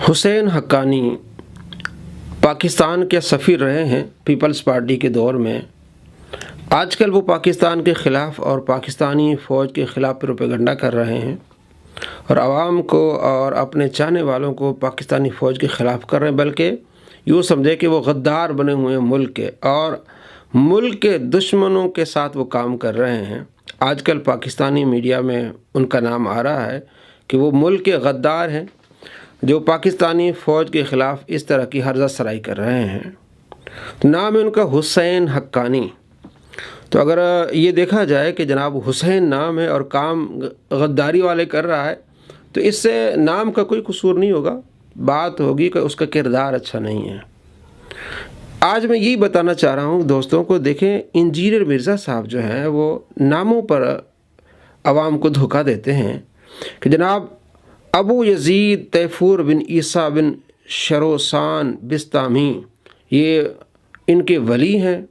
حسین حقانی پاکستان کے سفیر رہے ہیں پیپلز پارٹی کے دور میں۔ آج کل وہ پاکستان کے خلاف اور پاکستانی فوج کے خلاف پروپیگنڈا کر رہے ہیں اور عوام کو اور اپنے چاہنے والوں کو پاکستانی فوج کے خلاف کر رہے ہیں، بلکہ یوں سمجھے کہ وہ غدار بنے ہوئے ہیں ملک کے، اور ملک کے دشمنوں کے ساتھ وہ کام کر رہے ہیں۔ آج کل پاکستانی میڈیا میں ان کا نام آ رہا ہے کہ وہ ملک کے غدار ہیں جو پاکستانی فوج کے خلاف اس طرح کی ہرزہ سرائی کر رہے ہیں۔ نام ہے ان کا حسین حقانی۔ تو اگر یہ دیکھا جائے کہ جناب حسین نام ہے اور کام غداری والے کر رہا ہے، تو اس سے نام کا کوئی قصور نہیں ہوگا، بات ہوگی کہ اس کا کردار اچھا نہیں ہے۔ آج میں یہی بتانا چاہ رہا ہوں دوستوں کو، دیکھیں انجینئر مرزا صاحب جو ہیں وہ ناموں پر عوام کو دھوکہ دیتے ہیں کہ جناب ابو یزید تیفور بن عیسیٰ بن شروسان بستامی یہ ان کے ولی ہیں،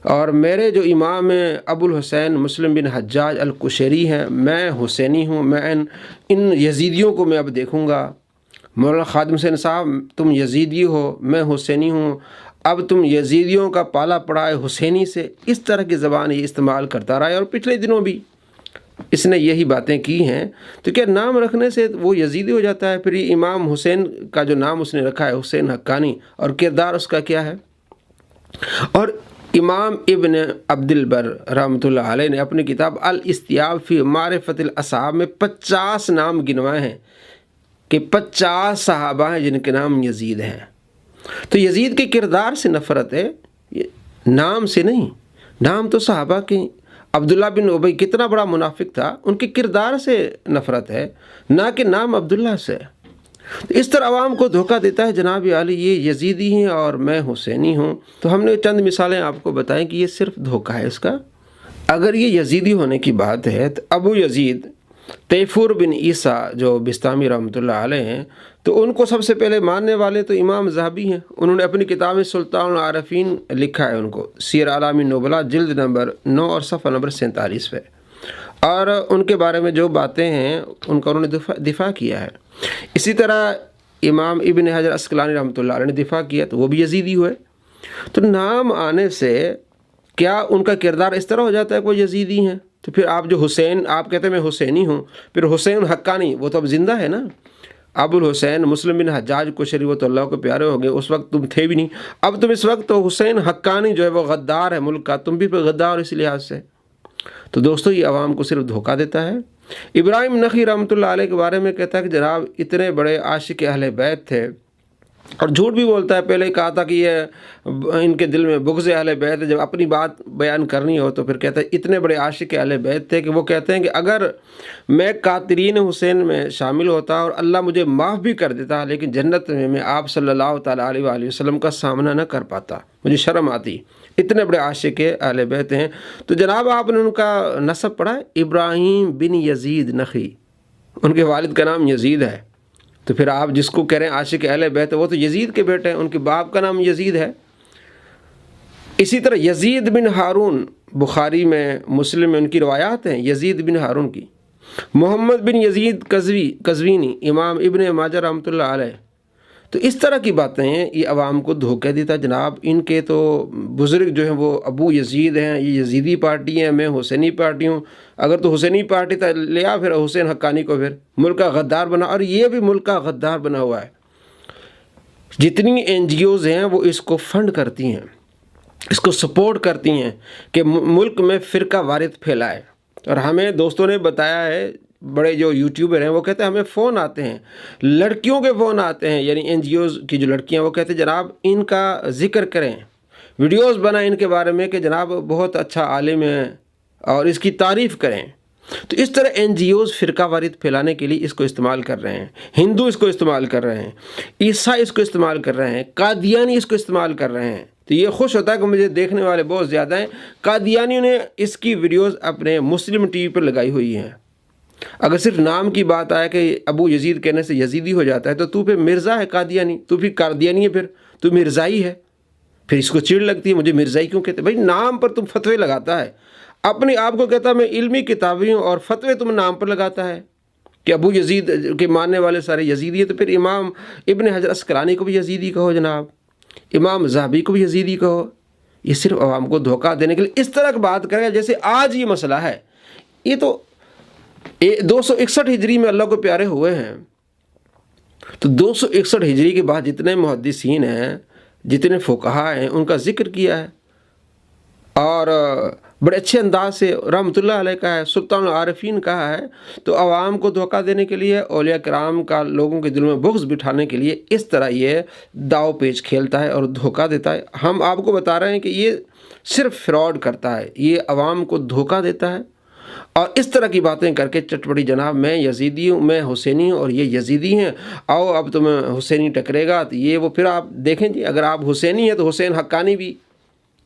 اور میرے جو امام ہیں ابو الحسین مسلم بن حجاج القشیری ہیں، میں حسینی ہوں، میں ان یزیدیوں کو میں اب دیکھوں گا۔ مولانا خادم حسین صاحب تم یزیدی ہو، میں حسینی ہوں، اب تم یزیدیوں کا پالا پڑا ہے حسینی سے۔ اس طرح کی زبان یہ استعمال کرتا رہا ہے، اور پچھلے دنوں بھی اس نے یہی باتیں کی ہیں۔ تو کیا نام رکھنے سے وہ یزیدی ہو جاتا ہے؟ پھر یہ امام حسین کا جو نام اس نے رکھا ہے حسین حقانی، اور کردار اس کا کیا ہے؟ اور امام ابن عبد البر رحمۃ اللہ علیہ نے اپنی کتاب الاستیاب فی معرفت الاصحاب میں 50 نام گنوائے ہیں کہ 50 صحابہ ہیں جن کے نام یزید ہیں۔ تو یزید کے کردار سے نفرت ہے، نام سے نہیں۔ نام تو صحابہ کے، عبداللہ بن ابی کتنا بڑا منافق تھا، ان کے کردار سے نفرت ہے، نہ کہ نام عبداللہ سے۔ اس طرح عوام کو دھوکہ دیتا ہے جناب علی یہ یزیدی ہیں اور میں حسینی ہوں۔ تو ہم نے چند مثالیں آپ کو بتائیں کہ یہ صرف دھوکہ ہے اس کا۔ اگر یہ یزیدی ہونے کی بات ہے تو ابو یزید تیفور بن عیسیٰ جو بستامی رحمۃ اللہ علیہ ہیں، تو ان کو سب سے پہلے ماننے والے تو امام ذہبی ہیں۔ انہوں نے اپنی کتاب سلطان العارفین لکھا ہے ان کو، سیر اعلام النبلاء جلد نمبر 9 اور صفحہ نمبر 47 پہ، اور ان کے بارے میں جو باتیں ہیں ان کا انہوں نے دفاع کیا ہے۔ اسی طرح امام ابن حجر عسقلانی رحمۃ اللہ علیہ نے دفاع کیا، تو وہ بھی یزیدی ہوئے۔ تو نام آنے سے کیا ان کا کردار اس طرح ہو جاتا ہے کہ وہ یزیدی ہیں؟ تو پھر آپ جو حسین، آپ کہتے ہیں میں حسینی ہوں، پھر حسین حقانی وہ تو اب زندہ ہے نا۔ ابو الحسین مسلم بن حجاج قشیری وہ تو اللہ کو پیارے ہو گئے، اس وقت تم تھے بھی نہیں۔ اب تم اس وقت تو حسین حقانی جو ہے وہ غدار ہے ملک کا، تم بھی پھر غدار اس لحاظ سے۔ تو دوستو یہ عوام کو صرف دھوکہ دیتا ہے۔ ابراہیم نخعی رحمۃ اللہ علیہ کے بارے میں کہتا ہے کہ جناب اتنے بڑے عاشق اہل بیت تھے، اور جھوٹ بھی بولتا ہے۔ پہلے کہا تھا کہ یہ ان کے دل میں بغض اہل بیت ہے، جب اپنی بات بیان کرنی ہو تو پھر کہتا ہے اتنے بڑے عاشق اہل بیت تھے کہ وہ کہتے ہیں کہ اگر میں قاتلین حسین میں شامل ہوتا اور اللہ مجھے معاف بھی کر دیتا، لیکن جنت میں آپ صلی اللہ تعالیٰ علیہ وآلہ وسلم کا سامنا نہ کر پاتا، مجھے شرم آتی۔ اتنے بڑے عاشق اہل بیت ہیں۔ تو جناب آپ نے ان کا نسب پڑھا ہے، ابراہیم بن یزید نخعی، ان کے والد کا نام یزید ہے۔ تو پھر آپ جس کو کہہ رہے ہیں عاشق اہل بیت، وہ تو یزید کے بیٹے ہیں، ان کے باپ کا نام یزید ہے۔ اسی طرح یزید بن ہارون، بخاری میں مسلم میں ان کی روایات ہیں یزید بن ہارون کی۔ محمد بن یزید قزوینی، امام ابن ماجہ رحمۃ اللہ علیہ۔ تو اس طرح کی باتیں ہیں، یہ عوام کو دھوکہ دیتا جناب ان کے تو بزرگ جو ہیں وہ ابو یزید ہیں، یہ یزیدی پارٹی ہیں، میں حسینی پارٹی ہوں۔ اگر تو حسینی پارٹی تھا لیا پھر حسین حقانی کو پھر ملک کا غدار بنا، اور یہ بھی ملک کا غدار بنا ہوا ہے۔ جتنی NGOs ہیں وہ اس کو فنڈ کرتی ہیں، اس کو سپورٹ کرتی ہیں کہ ملک میں فرقہ واریت پھیلائے۔ اور ہمیں دوستوں نے بتایا ہے، بڑے جو یوٹیوبر ہیں وہ کہتے ہیں ہمیں فون آتے ہیں، لڑکیوں کے فون آتے ہیں، یعنی NGOs کی جو لڑکیاں، وہ کہتے ہیں جناب ان کا ذکر کریں، ویڈیوز بنائیں ان کے بارے میں کہ جناب بہت اچھا عالم ہے، اور اس کی تعریف کریں۔ تو اس طرح NGOs فرقہ واریت پھیلانے کے لیے اس کو استعمال کر رہے ہیں۔ ہندو اس کو استعمال کر رہے ہیں، عیسائی اس کو استعمال کر رہے ہیں، قادیانی اس کو استعمال کر رہے ہیں۔ تو یہ خوش ہوتا ہے کہ مجھے دیکھنے والے بہت زیادہ ہیں۔ قادیانیوں نے اس کی ویڈیوز اپنے مسلم ٹی وی پر لگائی ہوئی ہیں۔ اگر صرف نام کی بات آئے کہ ابو یزید کہنے سے یزیدی ہو جاتا ہے، تو پھر مرزا ہے قادیانی، تو پھر قادیانی ہے، پھر تو مرزائی ہے۔ پھر اس کو چڑ لگتی ہے، مجھے مرزائی کیوں کہتے ہیں؟ بھائی نام پر تم فتوے لگاتا ہے، اپنے آپ کو کہتا ہے میں علمی کتابی ہوں، اور فتوے تم نام پر لگاتا ہے۔ کہ ابو یزید کے ماننے والے سارے یزیدی ہیں، تو پھر امام ابن حجر اسقلانی کو بھی یزیدی کہو جناب، امام ذہبی کو بھی یزیدی کہو۔ یہ صرف عوام کو دھوکہ دینے کے لیے اس طرح کی بات کرے گا جیسے آج یہ مسئلہ ہے۔ یہ تو 261 ہجری میں اللہ کو پیارے ہوئے ہیں، تو 261 ہجری کے بعد جتنے محدثین ہیں، جتنے فقہا ہیں، ان کا ذکر کیا ہے، اور بڑے اچھے انداز سے رحمۃ اللہ علیہ کا ہے، سلطان العارفین کہا ہے۔ تو عوام کو دھوکہ دینے کے لیے، اولیاء کرام کا لوگوں کے دل میں بغض بٹھانے کے لیے اس طرح یہ داؤ پیچ کھیلتا ہے اور دھوکہ دیتا ہے۔ ہم آپ کو بتا رہے ہیں کہ یہ صرف فراڈ کرتا ہے، یہ عوام کو دھوکہ دیتا ہے، اور اس طرح کی باتیں کر کے چٹپٹی جناب میں یزیدی ہوں، میں حسینی ہوں اور یہ یزیدی ہیں، آؤ اب تمہیں حسینی ٹکرے گا، تو یہ وہ پھر آپ دیکھیں جی، اگر آپ حسینی ہیں تو حسین حقانی بھی،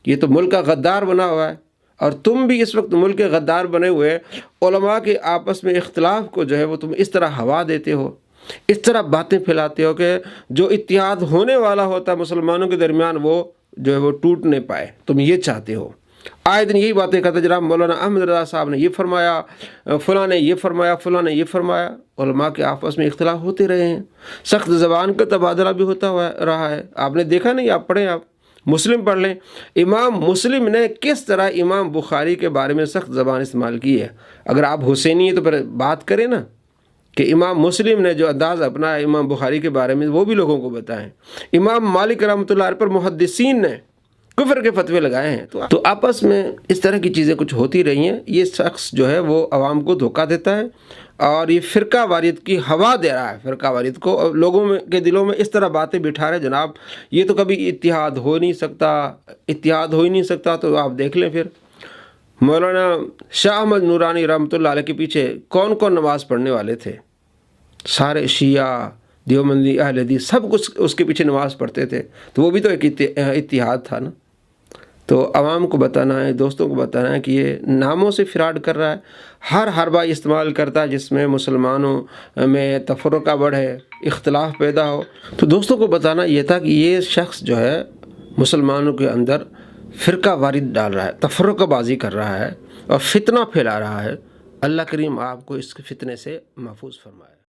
یہ تو ملک کا غدار بنا ہوا ہے، اور تم بھی اس وقت ملک کے غدار بنے ہوئے علماء کے آپس میں اختلاف کو جو ہے وہ تم اس طرح ہوا دیتے ہو، اس طرح باتیں پھیلاتے ہو کہ جو اتحاد ہونے والا ہوتا ہے مسلمانوں کے درمیان وہ جو ہے وہ ٹوٹ نہیں پائے، تم یہ چاہتے ہو۔ آئے دن یہی باتیں کرتے، جناب مولانا احمد رضا صاحب نے یہ فرمایا، فلاں نے یہ فرمایا، فلاں نے یہ فرمایا۔ علماء کے آپس میں اختلاف ہوتے رہے ہیں، سخت زبان کا تبادلہ بھی ہوتا ہوا رہا ہے، آپ نے دیکھا نہیں؟ آپ پڑھیں، آپ مسلم پڑھ لیں، امام مسلم نے کس طرح امام بخاری کے بارے میں سخت زبان استعمال کی ہے۔ اگر آپ حسینی ہیں تو پھر بات کریں نا، کہ امام مسلم نے جو انداز اپنا ہے امام بخاری کے بارے میں وہ بھی لوگوں کو بتائیں۔ امام مالک رحمۃ اللہ علیہ پر محدثین نے کفر کے فتوے لگائے ہیں، تو آپس میں اس طرح کی چیزیں کچھ ہوتی رہی ہیں۔ یہ شخص جو ہے وہ عوام کو دھوکہ دیتا ہے، اور یہ فرقہ واریت کی ہوا دے رہا ہے، فرقہ واریت کو لوگوں میں کے دلوں میں اس طرح باتیں بٹھا رہے، جناب یہ تو کبھی اتحاد ہو نہیں سکتا، اتحاد ہو ہی نہیں سکتا۔ تو آپ دیکھ لیں پھر مولانا شاہ احمد نورانی رحمۃ اللہ علیہ کے پیچھے کون کون نماز پڑھنے والے تھے؟ سارے شیعہ، دیوبندی، اہل حدیث سب کچھ اس کے پیچھے نماز پڑھتے تھے، تو وہ بھی تو ایک اتحاد تھا نا۔ تو عوام کو بتانا ہے، دوستوں کو بتانا ہے کہ یہ ناموں سے فراڈ کر رہا ہے، ہر حربہ استعمال کرتا ہے جس میں مسلمانوں میں تفرقہ بڑھے، اختلاف پیدا ہو۔ تو دوستوں کو بتانا یہ تھا کہ یہ شخص جو ہے مسلمانوں کے اندر فرقہ واریت ڈال رہا ہے، تفرقہ بازی کر رہا ہے اور فتنہ پھیلا رہا ہے۔ اللہ کریم آپ کو اس فتنے سے محفوظ فرمائے۔